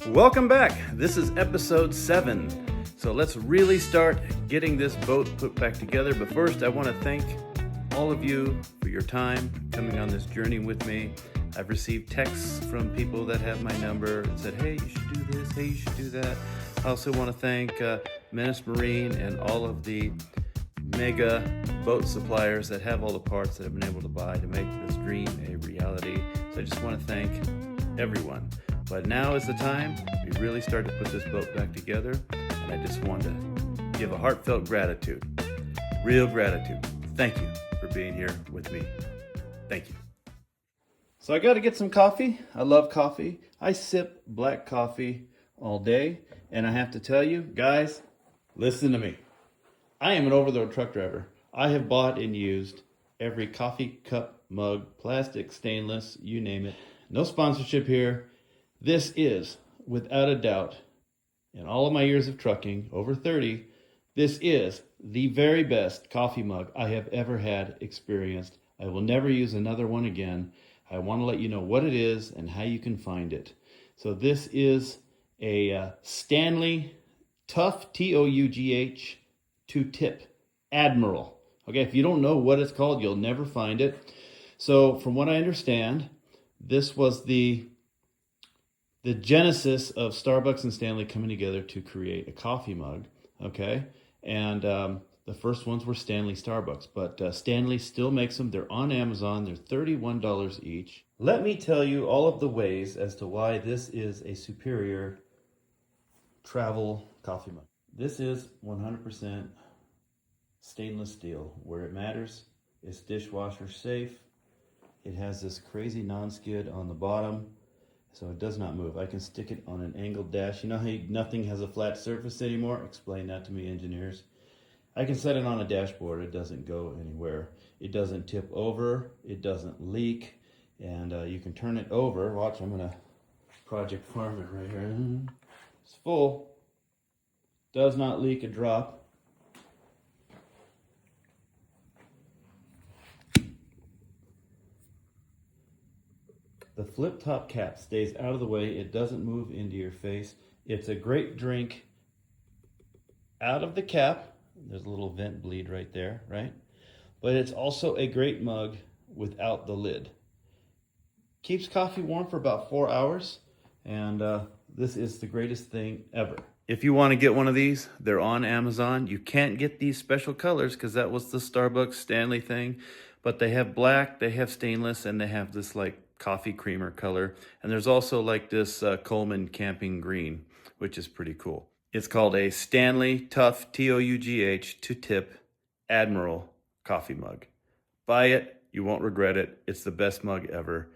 Welcome back. This is episode 7. So let's really start getting this boat put back together. But first, I want to thank all of you for your time coming on this journey with me. I've received texts from people that have my number and said, hey, you should do this, hey, you should do that. I also want to thank Menace Marine and all of the mega boat suppliers that have all the parts that I've been able to buy to make this dream a reality. So I just want to thank everyone. But now is the time we really start to put this boat back together, and I just want to give a heartfelt gratitude, real gratitude. Thank you for being here with me. Thank you. So I got to get some coffee. I love coffee. I sip black coffee all day, and I have to tell you, guys, listen to me. I am an over-the-road truck driver. I have bought and used every coffee cup, mug, plastic, stainless, you name it. No sponsorship here. This is, without a doubt, in all of my years of trucking, over 30, this is the very best coffee mug I have ever had experienced. I will never use another one again. I want to let you know what it is and how you can find it. So this is a Stanley Tough, T-O-U-G-H, 2-tip Admiral. Okay, if you don't know what it's called, you'll never find it. So from what I understand, this was the genesis of Starbucks and Stanley coming together to create a coffee mug, okay? And the first ones were Stanley Starbucks, but Stanley still makes them. They're on Amazon. They're $31 each. Let me tell you all of the ways as to why this is a superior travel coffee mug. This is 100% stainless steel. Where it matters, it's dishwasher safe. It has this crazy non-skid on the bottom, so it does not move. I can stick it on an angled dash. You know how nothing has a flat surface anymore? Explain that to me, engineers. I can set it on a dashboard. It doesn't go anywhere. It doesn't tip over. It doesn't leak. And you can turn it over. Watch, I'm going to Project Farm it right here. It's full. Does not leak a drop. The flip top cap stays out of the way. It doesn't move into your face. It's a great drink out of the cap. There's a little vent bleed right there, right? But it's also a great mug without the lid. Keeps coffee warm for about 4 hours, and this is the greatest thing ever. If you want to get one of these, they're on Amazon. You can't get these special colors because that was the Starbucks Stanley thing, but they have black, they have stainless, and they have this like coffee creamer color. And there's also like this Coleman camping green, which is pretty cool. It's called a Stanley Tough, T-O-U-G-H, 2-tip Admiral coffee mug. Buy it, you won't regret it. It's the best mug ever.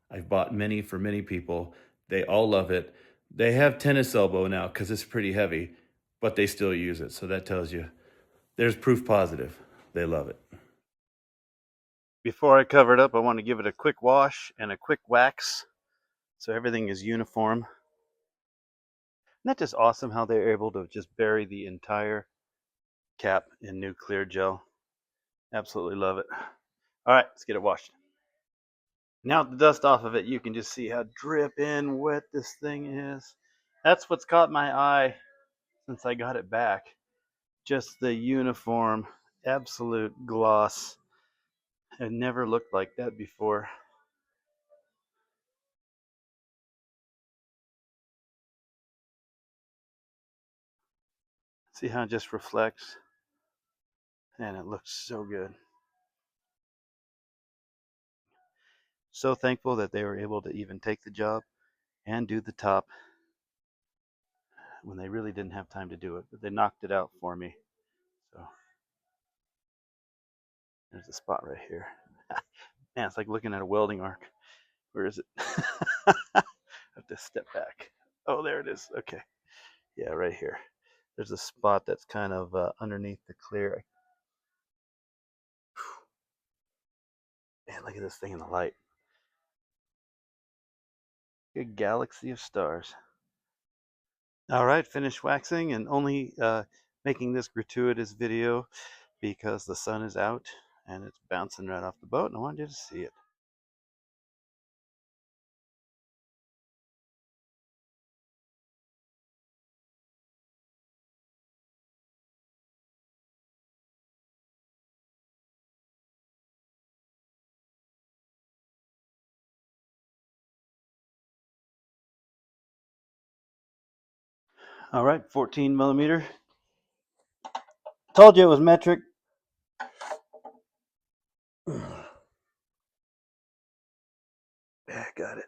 I've bought many for many people. They all love it. They have tennis elbow now because it's pretty heavy, but they still use it. So that tells you there's proof positive. They love it. Before I cover it up, I want to give it a quick wash and a quick wax so everything is uniform. Isn't that just awesome how they're able to just bury the entire cap in new clear gel? Absolutely love it. All right, let's get it washed. Now with the dust off of it, you can just see how dripping wet this thing is. That's what's caught my eye since I got it back. Just the uniform, absolute gloss. It never looked like that before. See how it just reflects? And it looks so good. So thankful that they were able to even take the job and do the top when they really didn't have time to do it, but they knocked it out for me. So there's a spot right here. Man, it's like looking at a welding arc. Where is it? I have to step back. Oh, there it is. Okay. Yeah, right here. There's a spot that's kind of underneath the clear. Man, look at this thing in the light. A galaxy of stars. All right, finished waxing and only making this gratuitous video because the sun is out and it's bouncing right off the boat and I wanted you to see it. All right, 14 millimeter. Told you it was metric. Yeah, got it.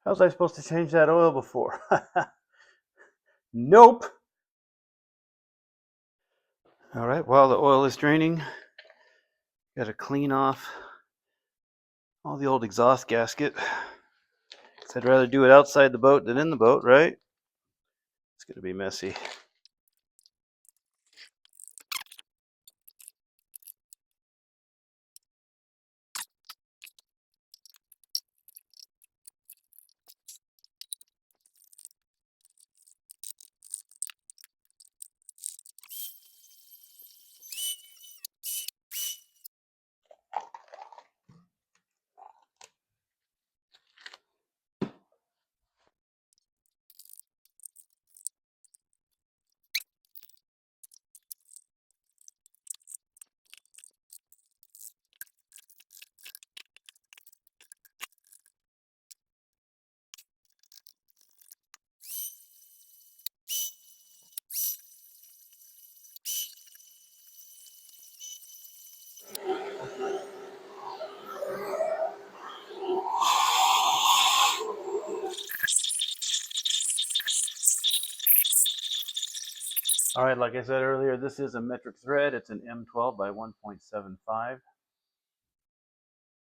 How was I supposed to change that oil before? Nope. All right, while the oil is draining, got to clean off all the old exhaust gasket. I'd rather do it outside the boat than in the boat, right? It's going to be messy. All right, like I said earlier, this is a metric thread. It's an M12 by 1.75.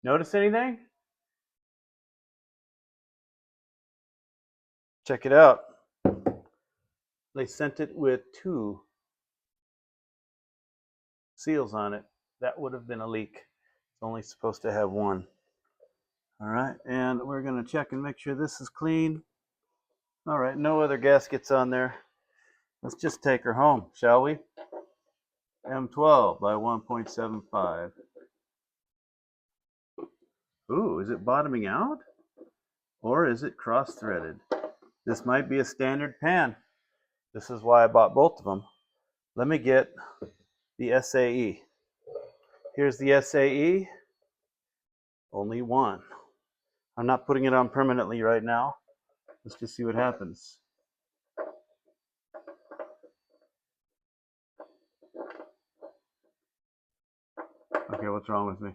Notice anything? Check it out. They sent it with 2 seals on it. That would have been a leak. It's only supposed to have 1. All right, and we're going to check and make sure this is clean. All right, no other gaskets on there. Let's just take her home, shall we? M12 by 1.75. Ooh, is it bottoming out? Or is it cross-threaded? This might be a standard pan. This is why I bought both of them. Let me get the SAE. Here's the SAE. Only 1. I'm not putting it on permanently right now. Let's just see what happens. Okay, what's wrong with me?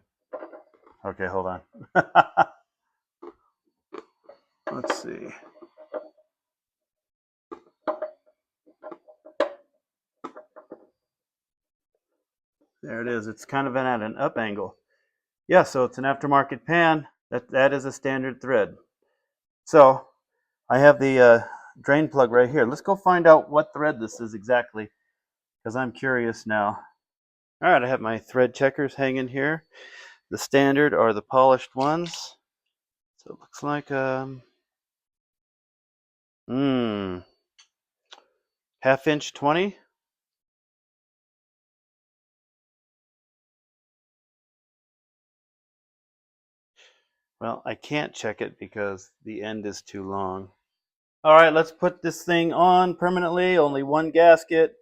Okay, hold on. Let's see. There it is. It's kind of at an up angle. Yeah, so it's an aftermarket pan. That is a standard thread. So I have the drain plug right here. Let's go find out what thread this is exactly, because I'm curious now. All right, I have my thread checkers hanging here. The standard are the polished ones. So it looks like half-inch 20. Well, I can't check it because the end is too long. All right, let's put this thing on permanently. Only 1 gasket.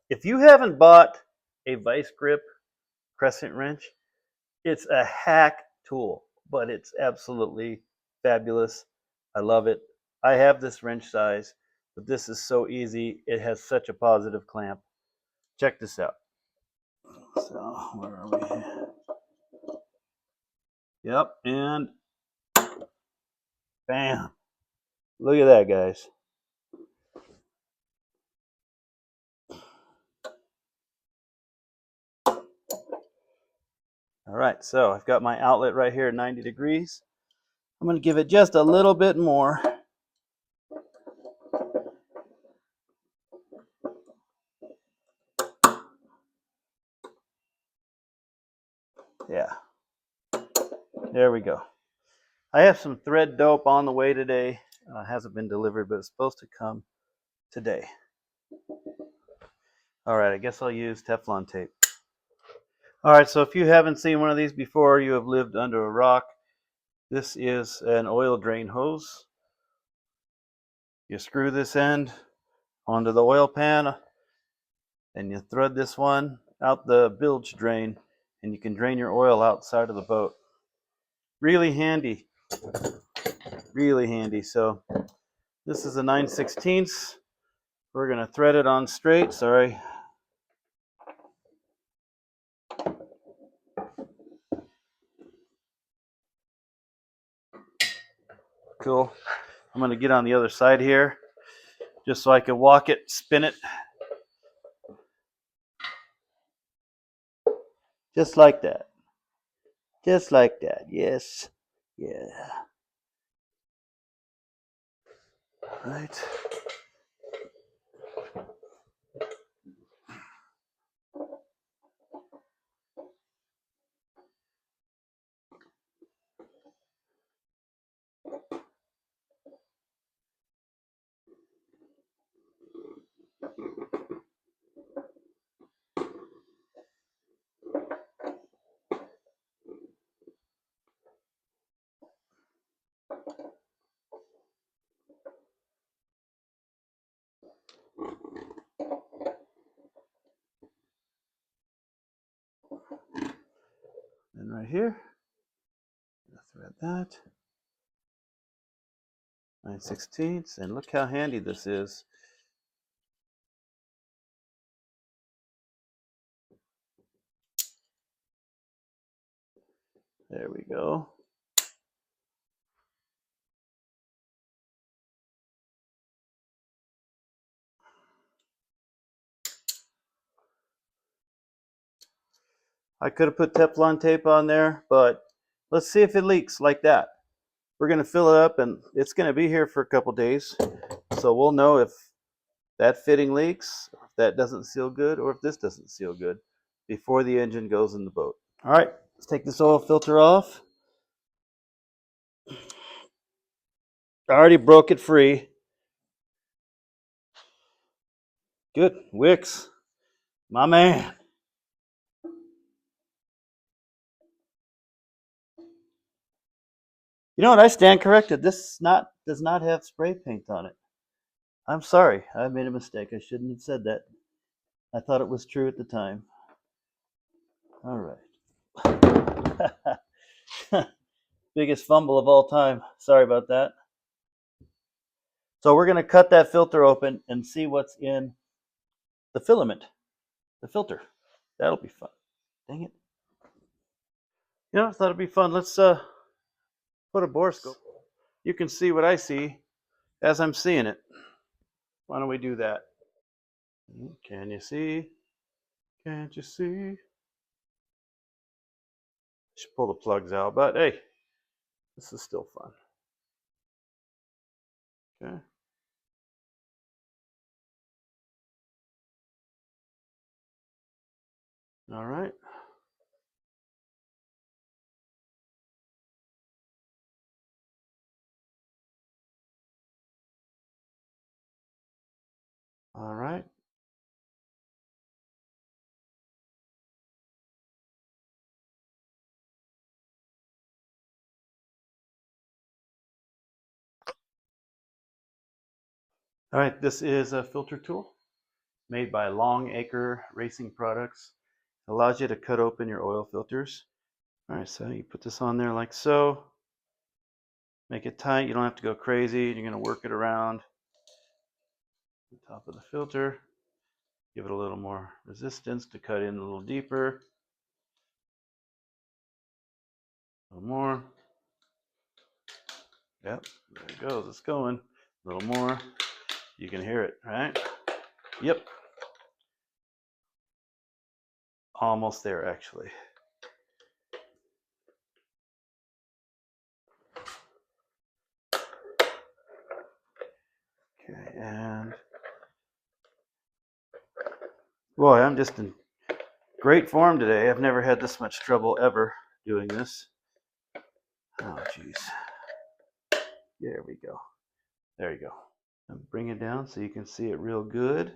If you haven't bought a vice grip crescent wrench, it's a hack tool, but it's absolutely fabulous. I love it. I have this wrench size, but this is so easy. It has such a positive clamp. Check this out. So, where are we? Yep, and bam. Look at that, guys. All right, so I've got my outlet right here at 90 degrees. I'm going to give it just a little bit more. Yeah, there we go. I have some thread dope on the way today. It hasn't been delivered, but it's supposed to come today. All right, I guess I'll use Teflon tape. All right, so if you haven't seen one of these before, you have lived under a rock. This is an oil drain hose. You screw this end onto the oil pan, and you thread this one out the bilge drain, and you can drain your oil outside of the boat. Really handy, really handy. So this is a 9/16. We're gonna thread it on straight. Sorry. Cool. I'm gonna get on the other side here, just so I can walk it, spin it, just like that. Just like that. Yes. Yeah. Right. And right here, thread that. 9/16, and look how handy this is. There we go. I could have put Teflon tape on there, but let's see if it leaks like that. We're going to fill it up, and it's going to be here for a couple days. So we'll know if that fitting leaks, if that doesn't seal good, or if this doesn't seal good before the engine goes in the boat. All right, let's take this oil filter off. I already broke it free. Good. Wicks, my man. You know what? I stand corrected. This does not have spray paint on it. I'm sorry. I made a mistake. I shouldn't have said that. I thought it was true at the time. All right. Biggest fumble of all time. Sorry about that. So we're going to cut that filter open and see what's in the filament, the filter. That'll be fun. Dang it. You know, I thought it'd be fun. Let's put a borescope. You can see what I see as I'm seeing it. Why don't we do that? Can you see? Can't you see? Should pull the plugs out, but hey, this is still fun. Okay. All right. All right. All right. This is a filter tool made by Longacre Racing Products. It allows you to cut open your oil filters. All right. So you put this on there like so. Make it tight. You don't have to go crazy. You're going to work it around the top of the filter. Give it a little more resistance to cut in a little deeper. A little more. Yep, there it goes. It's going. A little more. You can hear it, right? Yep. Almost there, actually. Okay, and boy, I'm just in great form today. I've never had this much trouble ever doing this. Oh, jeez. There we go. There you go. And bring it down so you can see it real good.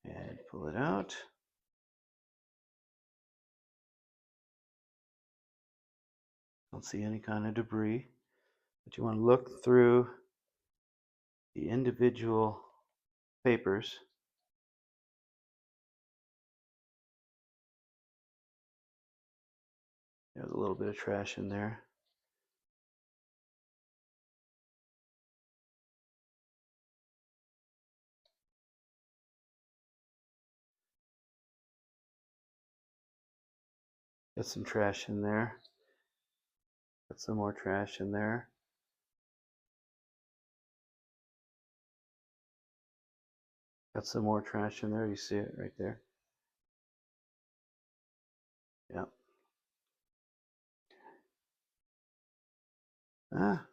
And pull it out. Don't see any kind of debris. But you want to look through the individual papers. There's a little bit of trash in there. Got some trash in there. Got some more trash in there. Got some more trash in there. You see it right there. Yep. Ah,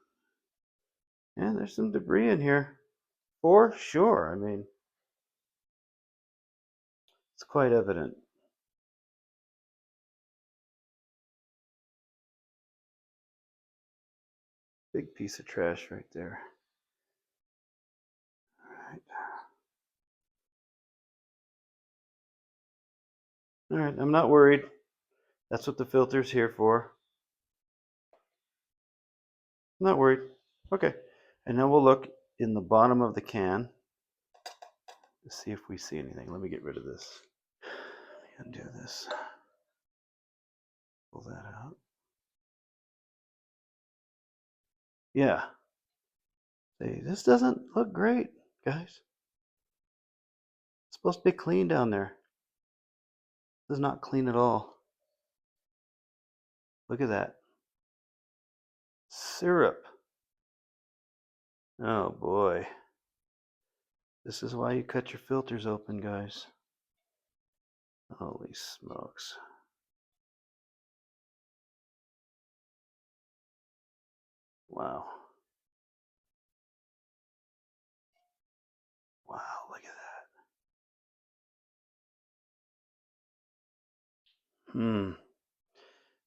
yeah, there's some debris in here. For sure. I mean, it's quite evident. Big piece of trash right there. All right, I'm not worried. That's what the filter's here for. I'm not worried. Okay, and then we'll look in the bottom of the can to see if we see anything. Let me get rid of this. Let me undo this. Pull that out. Yeah. See, this doesn't look great, guys. It's supposed to be clean down there. This is not clean at all. Look at that. Syrup. Oh boy. This is why you cut your filters open, guys. Holy smokes. Wow. Wow, look at that.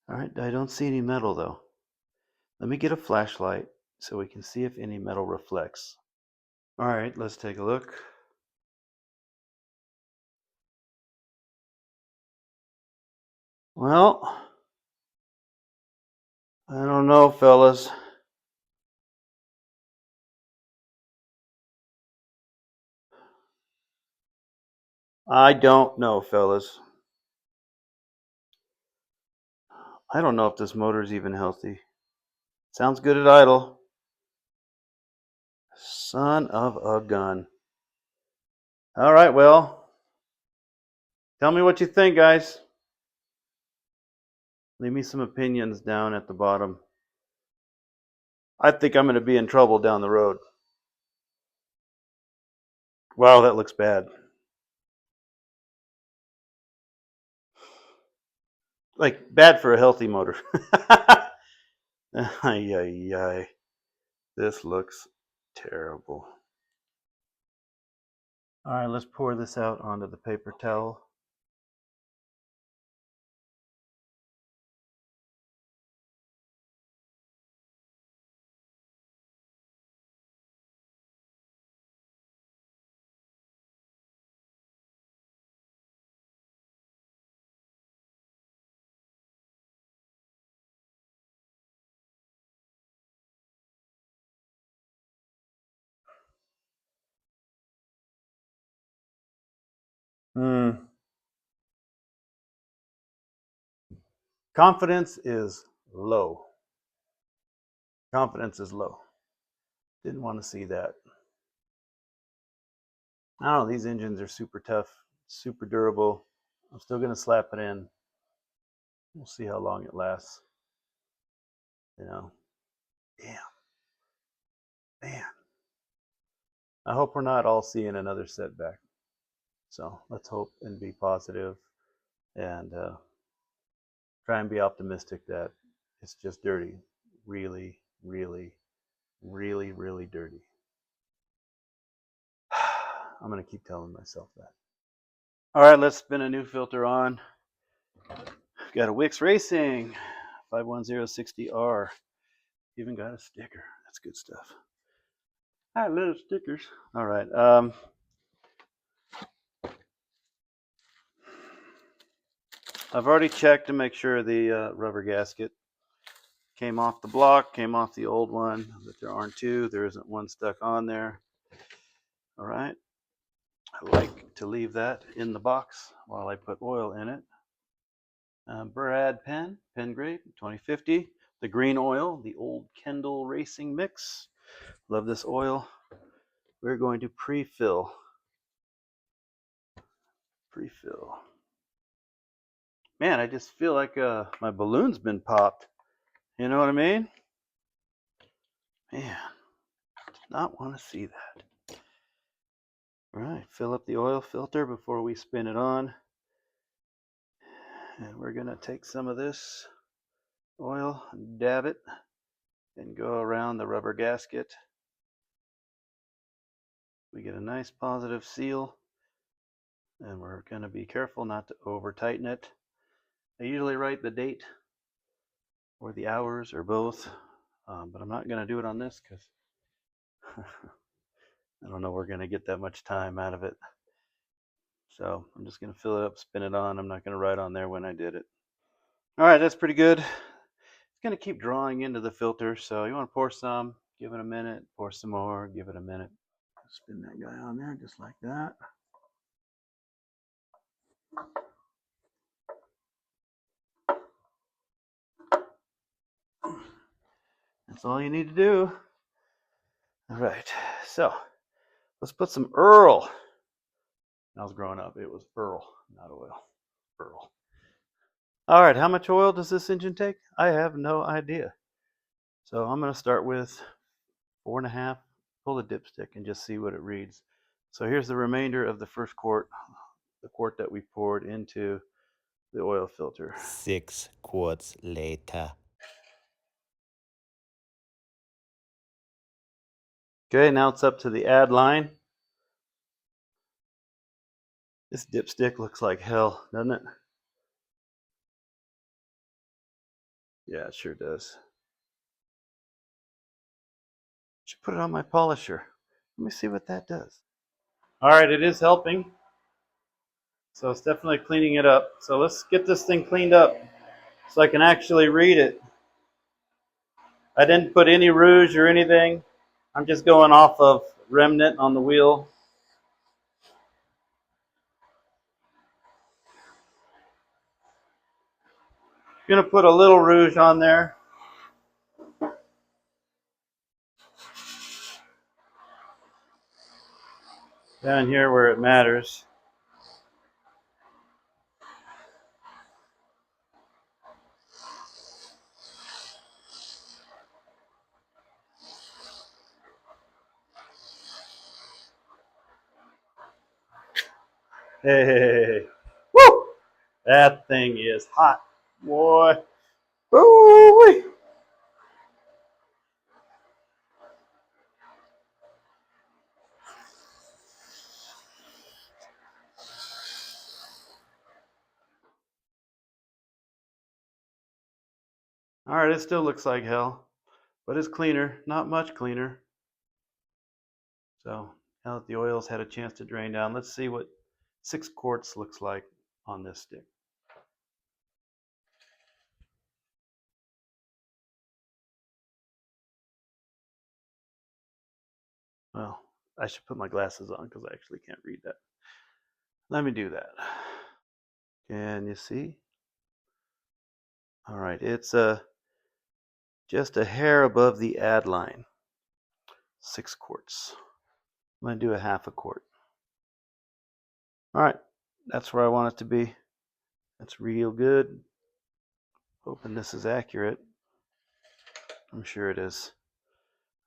All right, I don't see any metal though. Let me get a flashlight so we can see if any metal reflects. All right, let's take a look. Well, I don't know, fellas. I don't know, fellas. I don't know if this motor is even healthy. Sounds good at idle. Son of a gun. All right, well, tell me what you think, guys. Leave me some opinions down at the bottom. I think I'm going to be in trouble down the road. Wow, that looks bad. Like, bad for a healthy motor. Ay, ay, ay. This looks terrible. All right, let's pour this out onto the paper towel. Confidence is low. Confidence is low. Didn't want to see that. I don't know, these engines are super tough, super durable. I'm still going to slap it in. We'll see how long it lasts. You know, damn, man. I hope we're not all seeing another setback. So let's hope and be positive and try and be optimistic that it's just dirty. Really, really, really, really dirty. I'm going to keep telling myself that. All right, let's spin a new filter on. We've got a Wix Racing 51060R. Even got a sticker. That's good stuff. I love stickers. All right. I've already checked to make sure the rubber gasket came off the block, came off the old one, that there aren't two. There isn't one stuck on there. All right. I like to leave that in the box while I put oil in it. Brad pen grade, 2050. The green oil, the old Kendall Racing Mix. Love this oil. We're going to pre-fill. Man, I just feel like my balloon's been popped. You know what I mean? Man, did not want to see that. All right, fill up the oil filter before we spin it on. And we're going to take some of this oil, dab it, and go around the rubber gasket. We get a nice positive seal, and we're going to be careful not to over tighten it. I usually write the date or the hours or both, but I'm not going to do it on this because I don't know we're going to get that much time out of it. So I'm just going to fill it up, spin it on. I'm not going to write on there when I did it. All right, that's pretty good. It's going to keep drawing into the filter, so you want to pour some, give it a minute, pour some more, give it a minute. Spin that guy on there just like that. That's all you need to do. All right, so let's put some Earl. When I was growing up, it was Earl, not oil. Earl. All right, how much oil does this engine take? I have no idea. So I'm going to start with 4.5. Pull the dipstick and just see what it reads. So here's the remainder of the first quart, the quart that we poured into the oil filter. 6 quarts later. Okay, now it's up to the add line. This dipstick looks like hell, doesn't it? Yeah, it sure does. Should put it on my polisher. Let me see what that does. All right, it is helping. So it's definitely cleaning it up. So let's get this thing cleaned up so I can actually read it. I didn't put any rouge or anything. I'm just going off of remnant on the wheel. I'm gonna put a little rouge on there. Down here where it matters. Hey, woo! That thing is hot, boy. Woo-wee. All right, it still looks like hell, but it's cleaner, not much cleaner. So now that the oil's had a chance to drain down, let's see what 6 quarts looks like on this stick. Well, I should put my glasses on because I actually can't read that. Let me do that. Can you see? All right, it's just a hair above the add line. 6 quarts. I'm going to do a half a quart. All right, that's where I want it to be. That's real good. Hoping this is accurate. I'm sure it is.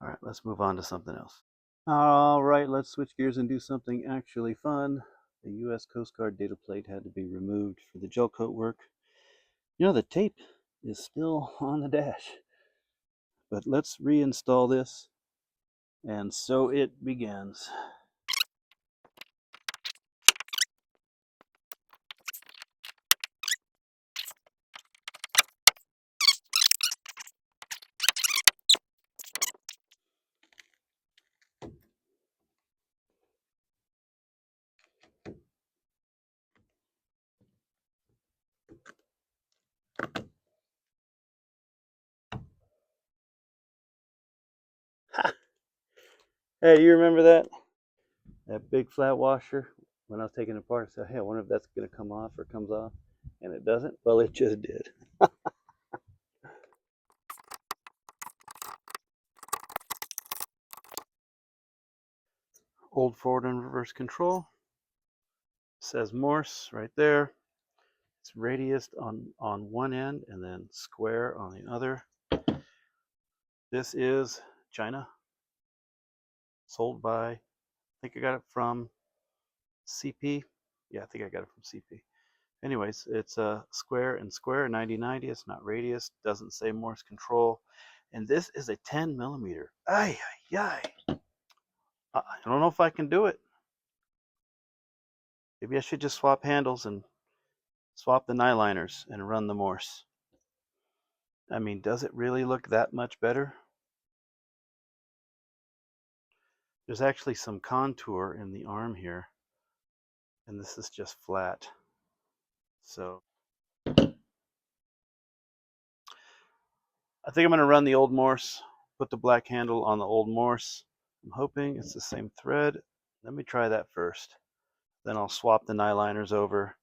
All right, let's move on to something else. All right, let's switch gears and do something actually fun. The U.S. Coast Guard data plate had to be removed for the gel coat work. You know, the tape is still on the dash. But let's reinstall this, and so it begins. Hey, you remember that? That big flat washer? When I was taking it apart, I said, hey, I wonder if that's going to come off or comes off. And it doesn't? Well, it just did. Hold forward and reverse control. Says Morse right there. It's radius on one end and then square on the other. This is China. Sold by, I think I got it from CP. Yeah, I think I got it from CP. Anyways, it's a square and square, 90-90. It's not radius. Doesn't say Morse control. And this is a 10 millimeter. Ay, ay, ay. I don't know if I can do it. Maybe I should just swap handles and swap the nyliners and run the Morse. I mean, does it really look that much better? There's actually some contour in the arm here, and this is just flat. So I think I'm going to run the old Morse, put the black handle on the old Morse. I'm hoping it's the same thread. Let me try that first. Then I'll swap the nyliners over.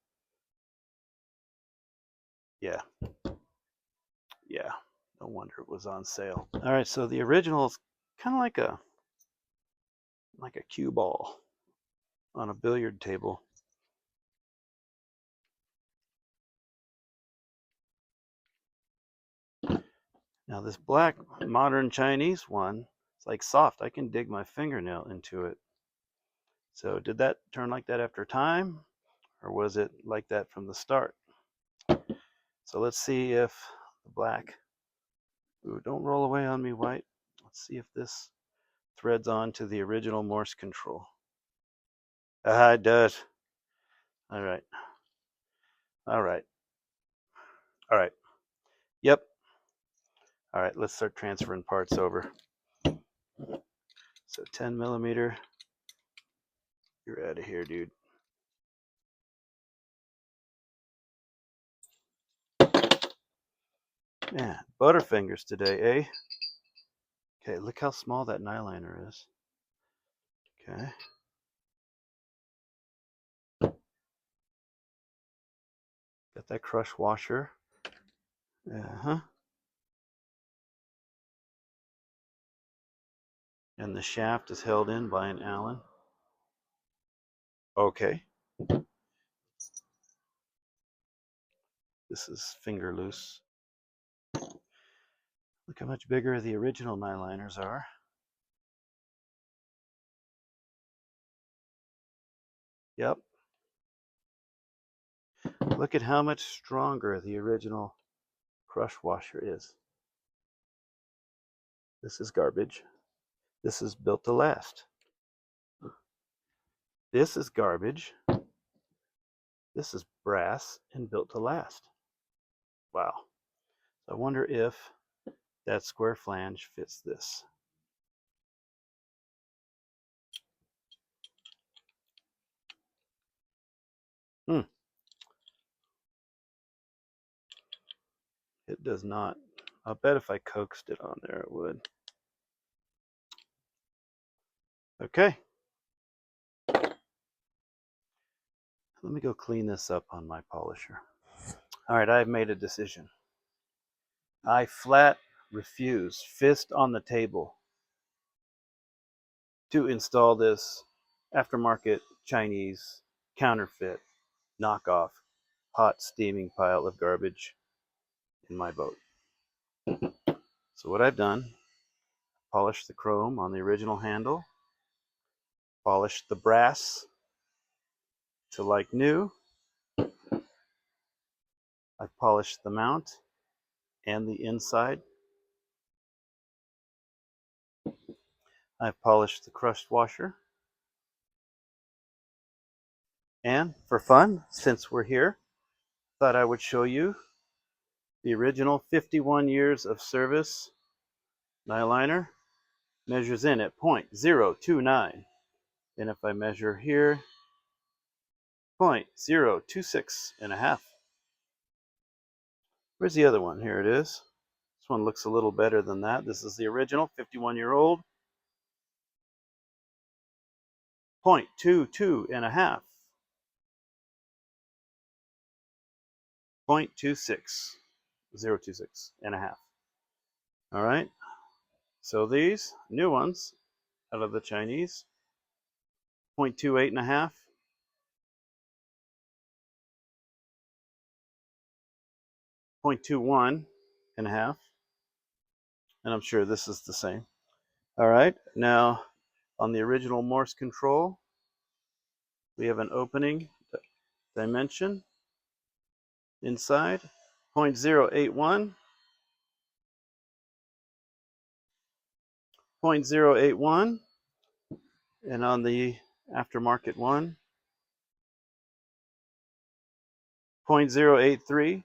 Yeah. Yeah. No wonder it was on sale. All right, so the original is kind of like a cue ball on a billiard table. Now this black modern Chinese one, it's like soft. I can dig my fingernail into it. So did that turn like that after time, or was it like that from the start? So let's see if the black, ooh, don't roll away on me, white. Let's see if this threads on to the original Morse control. Ah, it does. All right. All right. All right. Yep. All right, let's start transferring parts over. So 10 millimeter, you're out of here, dude. Man, butterfingers today, eh? Okay, look how small that nyliner is. Okay. Got that crush washer. Uh-huh. And the shaft is held in by an Allen. Okay. This is finger loose. Look how much bigger the original nyliners are. Yep. Look at how much stronger the original crush washer is. This is garbage. This is built to last. This is garbage. This is brass and built to last. Wow. I wonder if that square flange fits this. It does not. I'll bet if I coaxed it on there, it would. Okay. Let me go clean this up on my polisher. All right, I've made a decision. I flat refuse, fist on the table, to install this aftermarket Chinese counterfeit knockoff hot steaming pile of garbage in my boat. So what I've done, polished the chrome on the original handle, polished the brass to like new. I've polished the mount and the inside. I've polished the crust washer. And for fun, since we're here, thought I would show you the original 51 years of service nyliner. Measures in at 0.029. And if I measure here, 0.026 and a half. Where's the other one? Here it is. This one looks a little better than that. This is the original 51-year-old. 0.22 and a half. 0.26, 0.26 and a half. All right. So these new ones out of the Chinese, 0.28 and a half, 0.21 and a half, and I'm sure this is the same. All right, now on the original Morse control, we have an opening dimension inside, 0.081, 0.081, and on the aftermarket one, 0.083,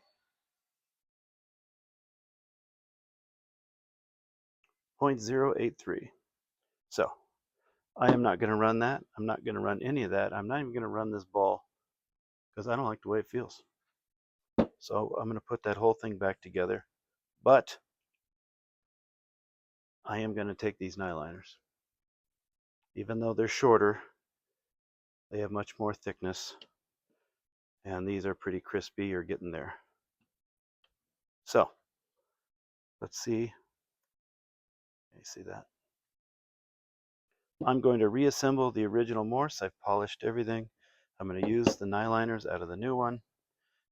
0.083. So I am not going to run that. I'm not going to run any of that. I'm not even going to run this ball because I don't like the way it feels. So I'm going to put that whole thing back together. But I am going to take these Nyliners. Even though they're shorter, they have much more thickness. And these are pretty crispy or getting there. So let's see. You see that? I'm going to reassemble the original Morse. I've polished everything. I'm going to use the Nyliners out of the new one.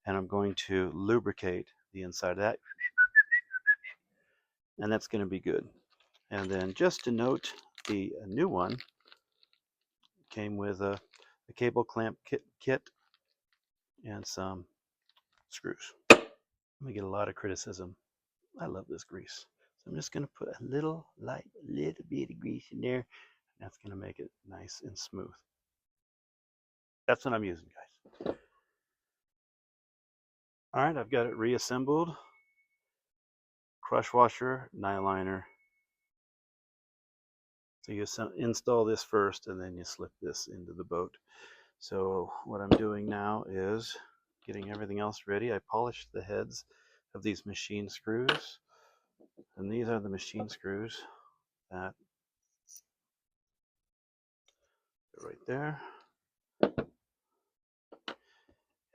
And I'm going to lubricate the inside of that. And that's going to be good. And then just to note, the new one came with a cable clamp kit and some screws. Let me get a lot of criticism. I love this grease. So I'm just going to put a little bit of grease in there. And that's going to make it nice and smooth. That's what I'm using, guys. All right, I've got it reassembled. Crush washer, Nyliner. So you install this first and then you slip this into the boat. So what I'm doing now is getting everything else ready. I polished the heads of these machine screws. And these are the machine screws that are right there.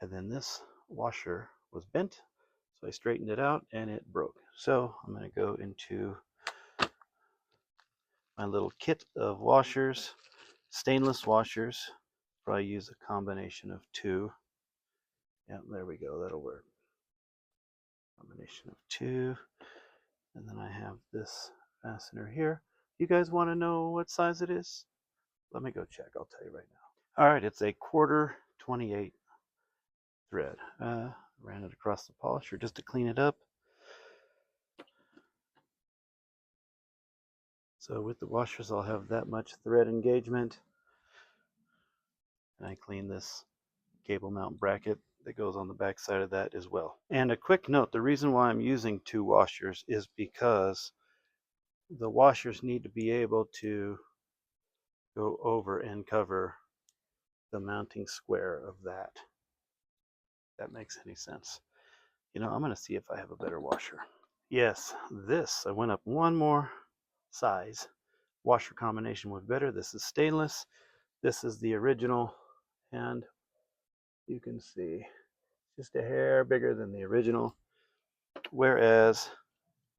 And then this washer was bent, so I straightened it out and it broke. So I'm going to go into my little kit of washers, stainless washers. Probably use a combination of two. Yeah, there we go, that'll work. Combination of two. And then I have this fastener here. You guys want to know what size it is? Let me go check, I'll tell you right now. All right, it's a 1/4 28 thread. Ran it across the polisher just to clean it up. So with the washers, I'll have that much thread engagement. And I clean this cable mount bracket that goes on the back side of that as well. And a quick note, the reason why I'm using two washers is because the washers need to be able to go over and cover the mounting square of that. If that makes any sense. You know, I'm going to see if I have a better washer. Yes, this, I went up one more size. Washer combination was better. This is stainless. This is the original, and you can see just a hair bigger than the original, whereas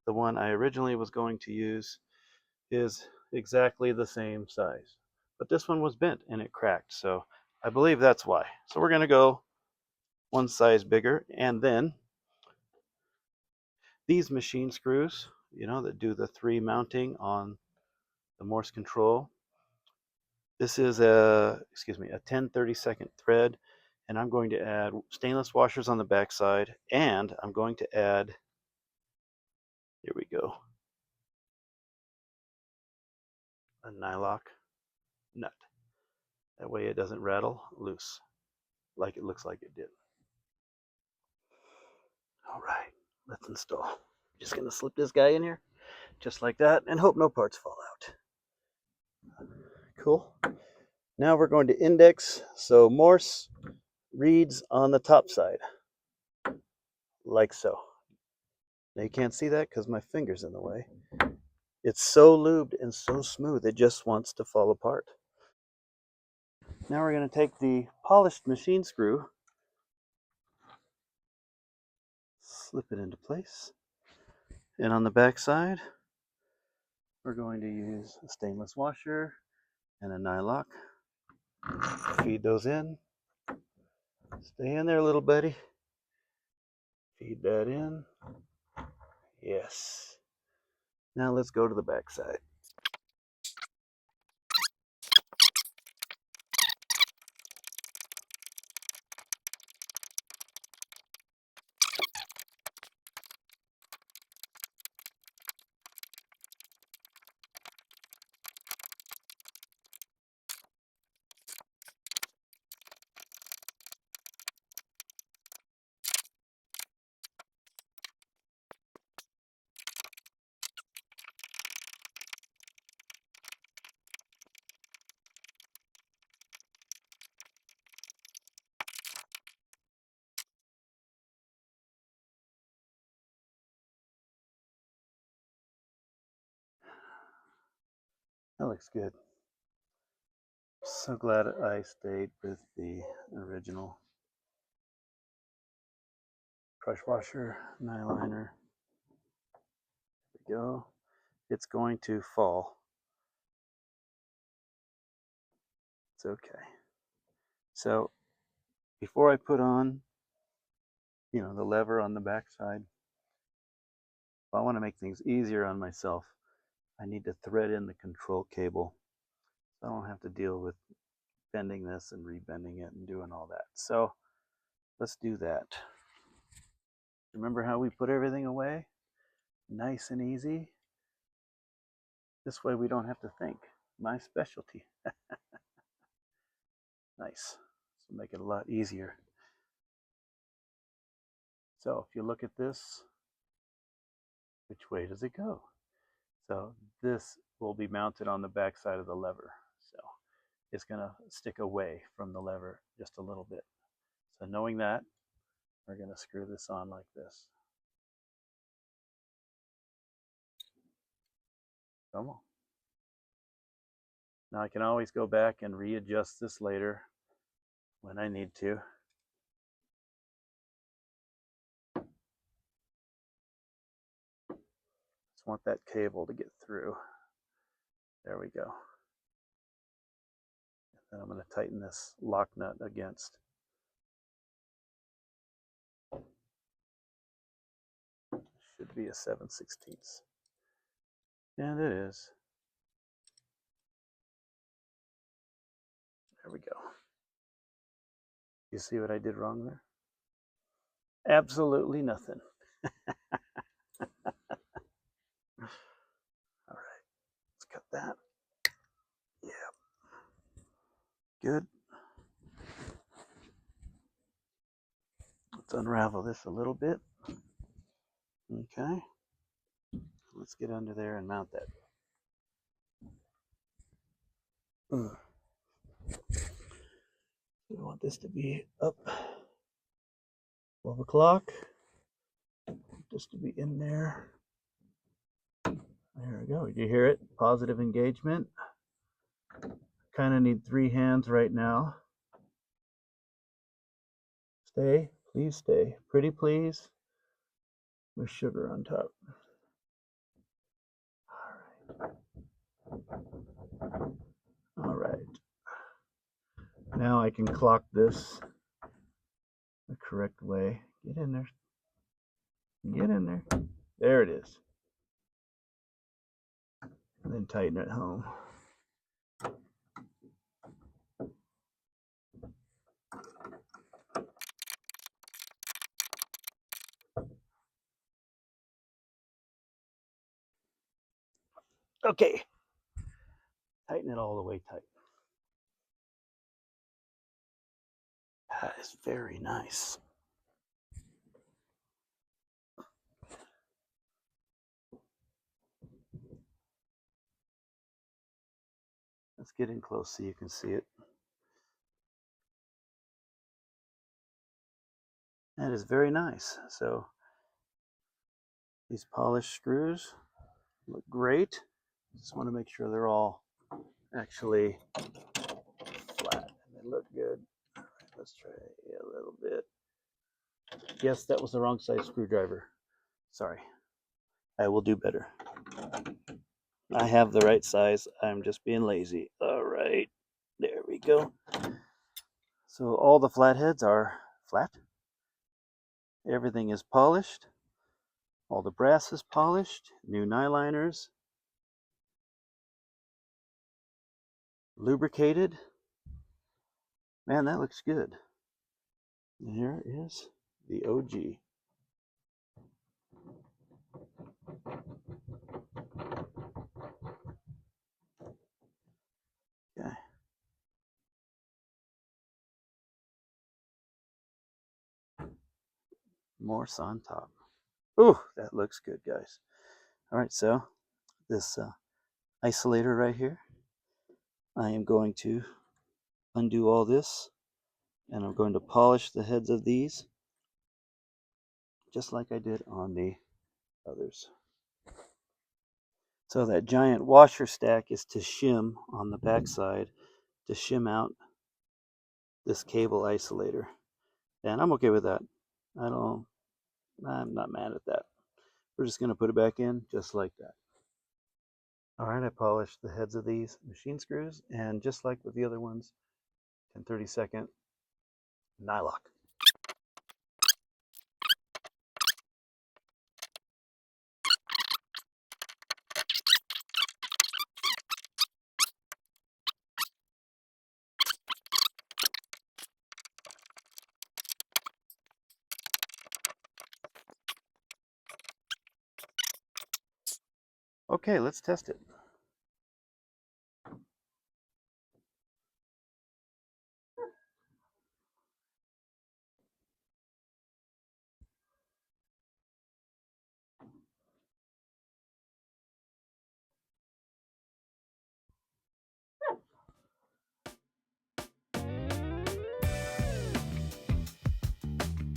the one I originally was going to use is exactly the same size. But this one was bent and it cracked, so I believe that's why. So we're going to go one size bigger, and then these machine screws, you know, that do the 3 mounting on the Morse control. This is a 10/32 thread, and I'm going to add stainless washers on the back side, and I'm going to add, here we go, a nylock nut. That way it doesn't rattle loose like it looks like it did. All right, let's install. Just going to slip this guy in here just like that and hope no parts fall out. Cool. Now we're going to index. So Morse reads on the top side like so. Now you can't see that because my finger's in the way. It's so lubed and so smooth, it just wants to fall apart. Now we're going to take the polished machine screw slip it into place. And on the back side, we're going to use a stainless washer and a nylock. Feed those in. Stay in there, little buddy. Feed that in. Yes. Now let's go to the back side. That looks good. So glad I stayed with the original brush washer, nyliner. There we go. It's going to fall. It's okay. So before I put on, the lever on the back side, if I want to make things easier on myself, I need to thread in the control cable. So I don't have to deal with bending this and rebending it and doing all that. So let's do that. Remember how we put everything away? Nice and easy. This way we don't have to think. My specialty. Nice. This will make it a lot easier. So if you look at this, which way does it go? So this will be mounted on the back side of the lever. So it's going to stick away from the lever just a little bit. So knowing that, we're going to screw this on like this. Come on. Now I can always go back and readjust this later when I need to. Just want that cable to get through. There we go. And then I'm going to tighten this lock nut against. Should be a 7/16. And it is. There we go. You see what I did wrong there? Absolutely nothing. All right, let's cut that. Yeah. Good. Let's unravel this a little bit. Okay. Let's get under there and mount that. We want this to be up 12 o'clock. Just to be in there. There we go. You hear it? Positive engagement. Kind of need 3 hands right now. Stay. Please stay. Pretty please. With sugar on top. All right. Now I can clock this the correct way. Get in there. Get in there. There it is. And then tighten it home. Okay. Tighten it all the way tight. That is very nice. Let's get in close so you can see it. That is very nice. So these polished screws look great. Just want to make sure they're all actually flat and they look good. All right, let's try a little bit. Yes, that was the wrong size screwdriver. Sorry. I will do better. I have the right size. I'm just being lazy. All right. There we go. So all the flatheads are flat. Everything is polished. All the brass is polished. New nyliners. Lubricated. Man, that looks good. And here is the OG. Okay. Morse on top. Ooh, that looks good, guys. All right, so this isolator right here, I am going to undo all this, and I'm going to polish the heads of these just like I did on the others. So that giant washer stack is to shim on the backside to shim out this cable isolator, and I'm okay with that. I'm not mad at that. We're just going to put it back in just like that. All right, I polished the heads of these machine screws, and just like with the other ones, 10/32 nylock. Okay, let's test it.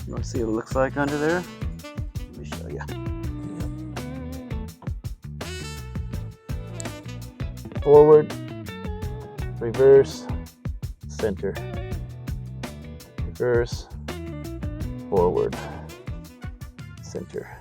You want to see what it looks like under there? Let me show you. Forward, reverse, center. Reverse, forward, center.